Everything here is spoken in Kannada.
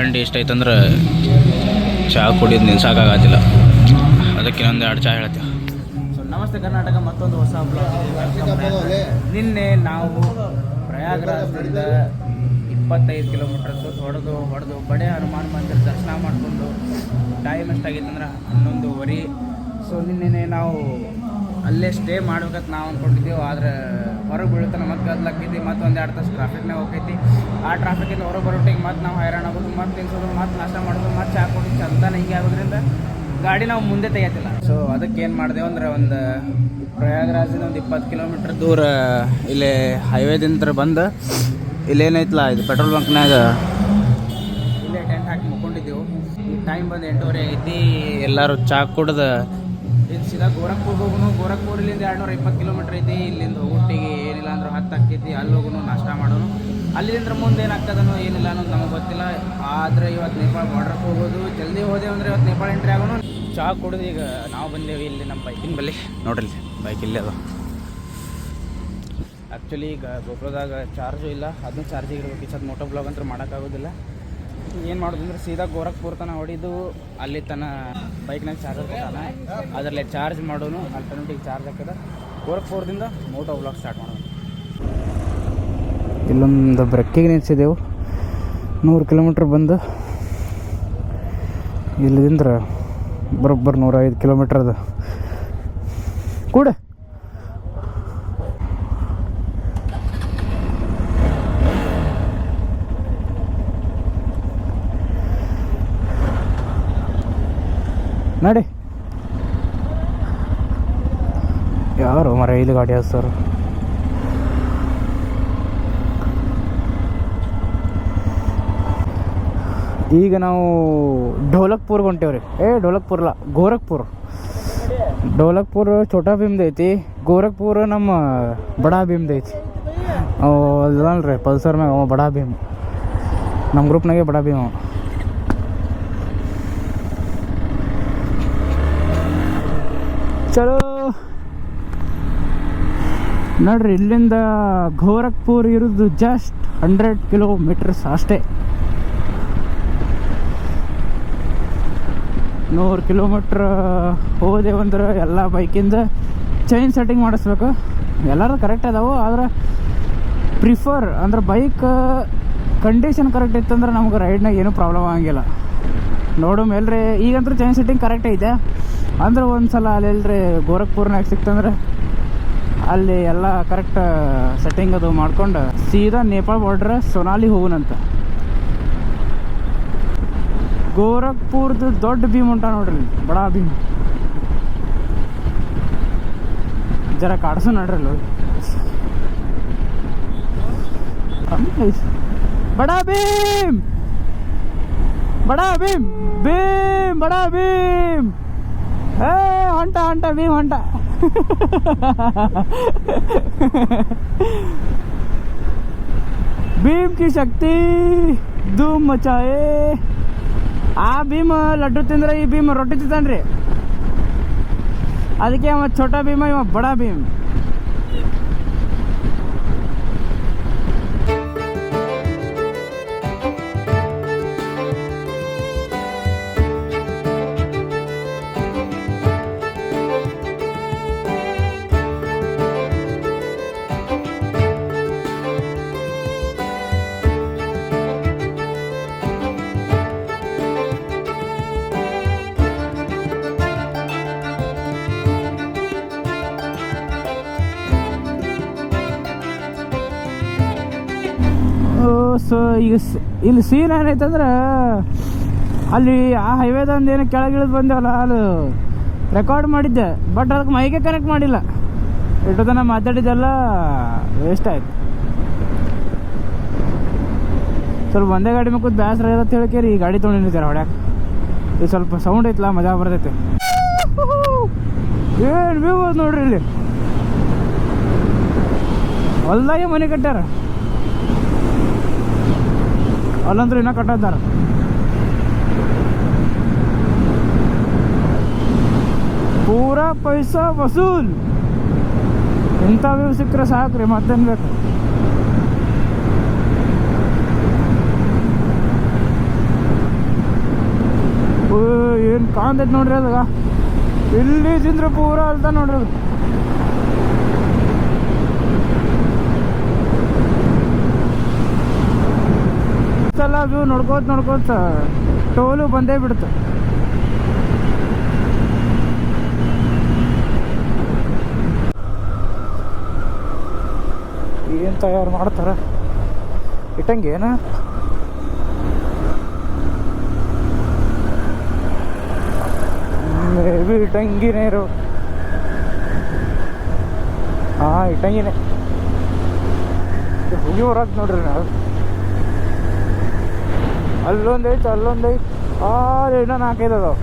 ಥಂಡಿ ಇಷ್ಟ ಐತಂದ್ರೆ ಚಹಾ ಕುಡಿಯೋದು ನಿಲ್ಸೋಕ್ಕಾಗತ್ತಿಲ್ಲ. ಅದಕ್ಕೆ ಇನ್ನೊಂದು 2 ಚಹಾ ಹೇಳ್ತೇವೆ. ಸೊ ನಮಸ್ತೆ ಕರ್ನಾಟಕ, ಮತ್ತೊಂದು ಹೊಸ ಬ್ಲಾಗ್. ನಿನ್ನೆ ನಾವು ಪ್ರಯಾಗ್ರಾಜ್ದಿಂದ 25 ಕಿಲೋಮೀಟರ್ ಹೊಡೆದು ಬಡೆ ಹನುಮಾನ್ ಮಂದಿರ ದರ್ಶನ ಮಾಡಿಕೊಂಡು ಟೈಮ್ ಎಷ್ಟಾಗಿತ್ತಂದ್ರೆ 11:15. ಸೊ ನಿನ್ನೆ ನಾವು ಅಲ್ಲೇ ಸ್ಟೇ ಮಾಡ್ಬೇಕಂತ ನಾವು ಅಂದ್ಕೊಂಡಿದ್ದೀವಿ. ಆದರೆ ಹೊರಗೆ ಬೀಳ್ತಾನೆ ಮತ್ತೆ ಗದ್ಲಾಕಿದ್ವಿ, ಮತ್ತು 1-2 ತಾಸು ಟ್ರಾಫಿಕ್ನಾಗ ಹೋಗೈತಿ. ಆ ಟ್ರಾಫಿಕಿಂದ ಹೊರಗೆ ಬರೋಟಿಗೆ ಮತ್ತು ನಾವು ಹೈರಾಣ ಆಗೋದು, ಮತ್ತು ತಿನ್ಸೋದು, ಮತ್ತು ನಾಷ್ಟ ಮಾಡೋದು, ಮತ್ತು ಚಹಾ ಕುಡಿದು ಚಂತಾನೆ ಹಿಂಗೆ ಆಗೋದ್ರಿಂದ ಗಾಡಿ ನಾವು ಮುಂದೆ ತೆಗಿತಿಲ್ಲ. ಸೊ ಅದಕ್ಕೆ ಏನು ಮಾಡಿದೆವು ಅಂದರೆ, ಒಂದು ಪ್ರಯಾಗ್ರಾಜಿಂದ ಒಂದು 20 ಕಿಲೋಮೀಟ್ರ್ ದೂರ ಇಲ್ಲೇ ಹೈವೇದಿಂದ ಬಂದು ಇಲ್ಲೇನೈತಲ್ಲ ಇದು ಪೆಟ್ರೋಲ್ ಬಂಕ್ನಾಗ ಇಲ್ಲೇ ಟೆಂಟ್ ಹಾಕಿ ಮುಕ್ಕೊಂಡಿದ್ದೆವು. ಈ ಟೈಮ್ ಬಂದು 8:30 ಆಗೈತಿ. ಎಲ್ಲರೂ ಚಹಾ ಕುಡ್ದು ಇದು ಸೀದಾ ಗೋರಖ್ಪುರ್ಗೆ ಹೋಗೋನು. ಗೋರಖ್ಪುರ್ಲಿಂದ 220 ಕಿಲೋಮೀಟ್ರ್ ಐತಿ. ಇಲ್ಲಿಂದ ಊಟಿಗೆ ಏನಿಲ್ಲ ಅಂದ್ರೆ 10 ಆಕೈತಿ. ಅಲ್ಲಿ ಹೋಗೋನು, ನಾಷ್ಟ ಮಾಡೋನು. ಅಲ್ಲಿಂದ ಮುಂದೆ ಏನಾಗ್ತದನೋ ಏನಿಲ್ಲ ಅನ್ನೋದು ನಮಗೆ ಗೊತ್ತಿಲ್ಲ. ಆದರೆ ಇವತ್ತು ನೇಪಾಳ ಬಾರ್ಡ್ರಿಗೆ ಹೋಗೋದು. ಜಲ್ದಿ ಹೋದೆವು ಅಂದರೆ ಇವತ್ತು ನೇಪಾಳ ಎಂಟ್ರಿ ಆಗೋನು. ಚಹಾ ಕುಡಿದು ಈಗ ನಾವು ಬಂದೇವಿ ಇಲ್ಲಿ ನಮ್ಮ ಬೈಕಿನ ಬಳಿ. ನೋಡ್ರಿ ಬೈಕ್ ಇಲ್ಲೇ ಅದು. ಆ್ಯಕ್ಚುಲಿ ಈಗ ಗೋಪ್ರೋದಾಗ ಚಾರ್ಜು ಇಲ್ಲ, ಅದನ್ನು ಚಾರ್ಜಿಗೆ ಇಡಬೇಕು. ಈ ಸದ್ ಮೋಟೋ ಬ್ಲಾಗ್ ಅಂತ ಮಾಡೋಕ್ಕಾಗೋದಿಲ್ಲ. ಏನು ಮಾಡೋದು ಅಂದ್ರೆ ಸೀದಾ ಗೋರಖ್ಪುರ್ ತನಕ ಹೊಡಿದು ಅಲ್ಲಿ ತನಕ ಬೈಕ್ನಾಗ ಚಾರ್ಜರ್ ಕೊಟ್ಟಾನೆ, ಅದರಲ್ಲೇ ಚಾರ್ಜ್ ಮಾಡೋನು. ಆಲ್ಟರ್ನೇಟಿವ್ ಚಾರ್ಜ್ ಹಾಕಿದ ಗೋರಖ್ಪುರದಿಂದ ಮೋಟೋ ಬ್ಲಾಗ್ ಸ್ಟಾರ್ಟ್ ಮಾಡೋದು. ಇಲ್ಲೊಂದು ಬ್ರೆಕ್ಕಿಗೆ ನಿಲ್ಸಿದೆವು. 100 ಕಿಲೋಮೀಟ್ರ್ ಬಂದು ಇಲ್ಲಿಂದ ಬರೋಬ್ಬರ 105 ಕಿಲೋಮೀಟ್ರ್ ಅದು ಕೂಡ. ನಡಿ ಯಾರು ಮರ ಇಲ್ಲಿ ಗಾಡಿ ಹಸ್ತಾರ. ಈಗ ನಾವು ಢೋಲಕ್ಪುರ್ಗೆ ಹೊಂಟೇವ್ರಿ. ಢೋಲಕ್ಪುರ್ ಅಲ್ಲ, ಗೋರಖ್ಪುರ್ ಛೋಟಾ ಭೀಮ್ದು ಐತಿ. ಗೋರಖ್ಪುರ್ ನಮ್ಮ ಬಡಾ ಭೀಮ್ದು ಐತಿ. ಅಲ್ಲರಿ ಪಲ್ಸರ್ ಮ್ಯಾಗ ಅವ ಬಡಾ ಭೀಮ್. ನಮ್ಮ ಗ್ರೂಪ್ನಾಗೆ ಬಡಾ ಭೀಮ್ ಅವ. ಚಲೋ ನೋಡ್ರಿ, ಇಲ್ಲಿಂದ ಗೋರಖ್ಪುರ್ ಇರೋದು ಜಸ್ಟ್ 100 ಕಿಲೋಮೀಟರ್ಸ್ ಅಷ್ಟೇ. 100 ಕಿಲೋಮೀಟ್ರ್ ಹೋದೆವಂದ್ರೆ ಎಲ್ಲ ಬೈಕಿಂದ ಚೈನ್ ಸೆಟ್ಟಿಂಗ್ ಮಾಡಿಸ್ಬೇಕು. ಎಲ್ಲರೂ ಕರೆಕ್ಟ್ ಅದಾವೆ, ಆದ್ರೆ ಪ್ರಿಫರ್ ಅಂದ್ರೆ ಬೈಕ್ ಕಂಡೀಷನ್ ಕರೆಕ್ಟ್ ಇತ್ತಂದ್ರೆ ನಮ್ಗೆ ರೈಡ್ನಾಗ ಏನೂ ಪ್ರಾಬ್ಲಮ್ ಆಗಂಗಿಲ್ಲ. ನೋಡು ಮೇಲ್ರಿ ಈಗಂತೂ ಚೈನ್ ಸೆಟ್ಟಿಂಗ್ ಕರೆಕ್ಟ್ ಐತೆ. ಅಂದ್ರೆ ಒಂದು ಸಲ ಅಲ್ಲೆಲ್ರಿ ಗೋರಖ್ಪುರ್ನಾಗ ಸಿಕ್ತಂದ್ರೆ ಅಲ್ಲಿ ಎಲ್ಲ ಕರೆಕ್ಟ್ ಸೆಟ್ಟಿಂಗ್ ಅದು ಮಾಡ್ಕೊಂಡು ಸೀದಾ ನೇಪಾಳ ಬಾರ್ಡ್ರ್ ಸೊನಾಲಿ ಹೋಗೋಣಂತ. ಗೋರಖ್ಪುರ್ದು ದೊಡ್ಡ ಭೀಮ್ ಉಂಟ ನೋಡ್ರಿ, ಬಡಾ ಭೀಮ್. ಜರ ಕಾಡ್ಸು ನೋಡ್ರಿ ಬಡಾ ಭೀಮ್, ಬಡಾ ಭೀಮ್, ಭೀಮ್ ಬಡಾ ಭೀಮ್. ಹೊಂಟ ಭೀಮ್ ಹೊಂಟ. ಭೀಮ್ ಕಿ ಶಕ್ತಿ ಧೂಮ್ ಮಚಾಯೆ. ಆ ಭೀಮ್ ಲಡ್ಡು ತಿಂದ್ರೆ ಈ ಭೀಮ್ ರೊಟ್ಟಿ ತಿಂತಾನ್ರಿ. ಅದಕ್ಕೆ ಅವ ಛೋಟಾ ಭೀಮ, ಇವ ಬಡಾ ಭೀಮ್. ಸೊ ಈಗ ಇಲ್ಲಿ ಸೀನ್ ಏನೈತಂದ್ರೆ, ಅಲ್ಲಿ ಆ ಹೈವೇದಂದು ಏನು ಕೆಳಗಿಳಿದು ಬಂದೇವಲ್ಲ, ಅದು ರೆಕಾರ್ಡ್ ಮಾಡಿದ್ದೆ. ಬಟ್ ಅದಕ್ಕೆ ಮೈಗೆ ಕನೆಕ್ಟ್ ಮಾಡಿಲ್ಲ. ಎಷ್ಟು ತನಕ ಮಾತಾಡಿದ್ದೆಲ್ಲ ವೇಸ್ಟ್ ಆಯ್ತು. ಸ್ವಲ್ಪ ಒಂದೇ ಗಾಡಿ ಮೇಲೆ ಕೂತ್ ಬೇಸರ ಇರತ್ತೆ ಹೇಳ್ಕೇರಿ ಈ ಗಾಡಿ ತೊಗೊಂಡಿರ್ತಾರೆ ಹೊಡ್ಯಾಕೆ. ಇದು ಸ್ವಲ್ಪ ಸೌಂಡ್ ಐತಲ್ಲ, ಮಜಾ ಬರ್ತೈತೆ. ಏನು ವ್ಯೂ ನೋಡ್ರಿ, ಇಲ್ಲಿ ಹೊಲ್ದಾಗೆ ಮನೆ ಕಟ್ಟಾರ. ಅಲ್ಲಂದ್ರೆ ಇನ್ನೂ ಕಟ್ಟಿದ್ದಾರೆ. ಪೂರಾ ಪೈಸಾ ವಸೂಲ್. ಇಂಥ ವ್ಯೂ ಸಿಕ್ಕರೆ ಸಾಕ್ರಿ, ಮತ್ತೇನು ಬೇಕು. ಏನು ಕಾಂತೈತೆ ನೋಡ್ರಿ ಅದಾಗ ಇಲ್ಲಿ ತಿಂದ್ರೆ ಪೂರ ಅಲ್ದ ನೋಡ್ರಿ ಅದು. ಸಲ ಅದು ನೋಡ್ಕೋತ ಟೋಲು ಬಂದೇ ಬಿಡುತ್ತೆ. ಏನು ತಯಾರು ಮಾಡ್ತಾರ ಇಟ್ಟಂಗೇನ ಮೇ ಬಿ ಇಟ್ಟಂಗಿನೇ ಇರೋ. ಹಾಂ ಇಟ್ಟಂಗಿನೇ ಹೋಗಿ ಹೊರಗೆ ನೋಡ್ರಿ ನಾವು. ಅಲ್ಲೊಂದೈತೆ ಇನ್ನೂ 4-5 ಅದಾವ.